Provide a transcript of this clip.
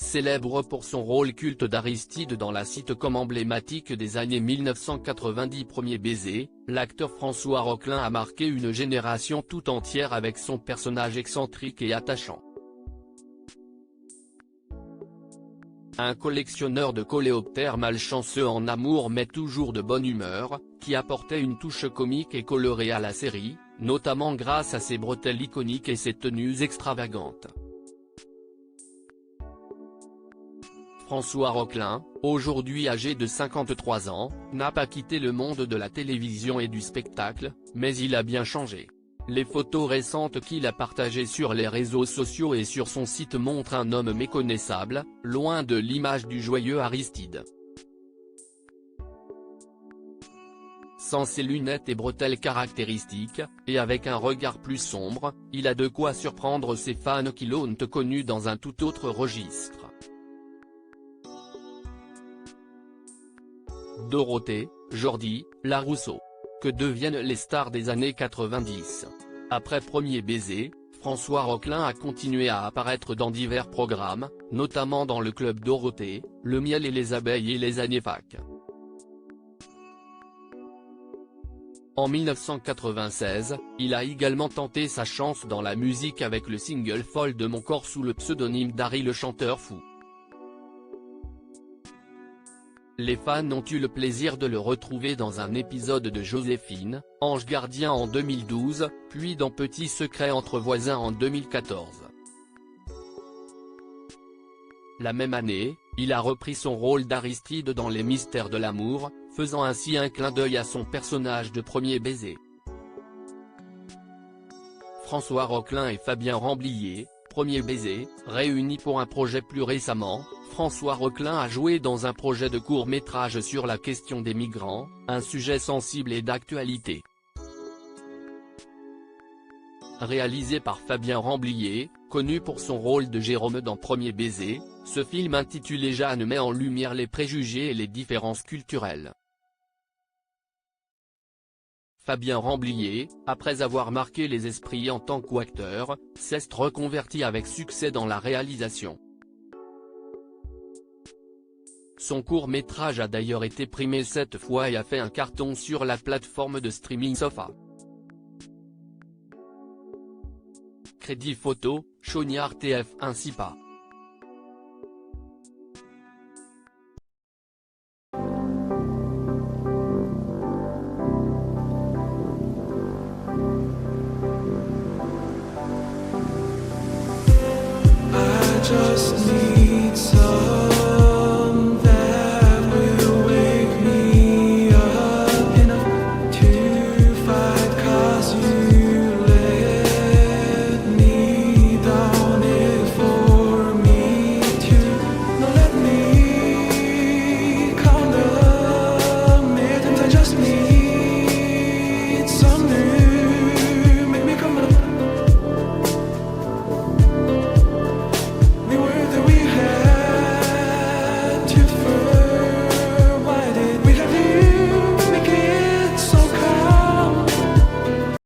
Célèbre pour son rôle culte d'Aristide dans la sitcom emblématique des années 1990 Premier baiser, l'acteur François Roquelin a marqué une génération tout entière avec son personnage excentrique et attachant. Un collectionneur de coléoptères malchanceux en amour mais toujours de bonne humeur, qui apportait une touche comique et colorée à la série, notamment grâce à ses bretelles iconiques et ses tenues extravagantes. François Roquelin, aujourd'hui âgé de 53 ans, n'a pas quitté le monde de la télévision et du spectacle, mais il a bien changé. Les photos récentes qu'il a partagées sur les réseaux sociaux et sur son site montrent un homme méconnaissable, loin de l'image du joyeux Aristide. Sans ses lunettes et bretelles caractéristiques, et avec un regard plus sombre, il a de quoi surprendre ses fans qui l'ont connu dans un tout autre registre. Dorothée, Jordi, Larousseau. Que deviennent les stars des années 90 ? Après Premier baiser, François Roquelin a continué à apparaître dans divers programmes, notamment dans le Club Dorothée, Le miel et les abeilles et les années fac. En 1996, il a également tenté sa chance dans la musique avec le single Folle de mon corps sous le pseudonyme d'Harry le chanteur fou. Les fans ont eu le plaisir de le retrouver dans un épisode de Joséphine, Ange gardien en 2012, puis dans Petit secret entre voisins en 2014. La même année, il a repris son rôle d'Aristide dans Les Mystères de l'amour, faisant ainsi un clin d'œil à son personnage de Premier baiser. François Roquelin et Fabien Ramblier, Premier baiser, réunis pour un projet plus récemment. François Roquelin a joué dans un projet de court-métrage sur la question des migrants, un sujet sensible et d'actualité. Réalisé par Fabien Ramblier, connu pour son rôle de Jérôme dans Premier baiser, ce film intitulé Jeanne met en lumière les préjugés et les différences culturelles. Fabien Ramblier, après avoir marqué les esprits en tant qu'acteur, s'est reconverti avec succès dans la réalisation. Son court-métrage a d'ailleurs été primé 7 fois et a fait un carton sur la plateforme de streaming Sofa. Crédit photo, Chognard TF1 Sipa.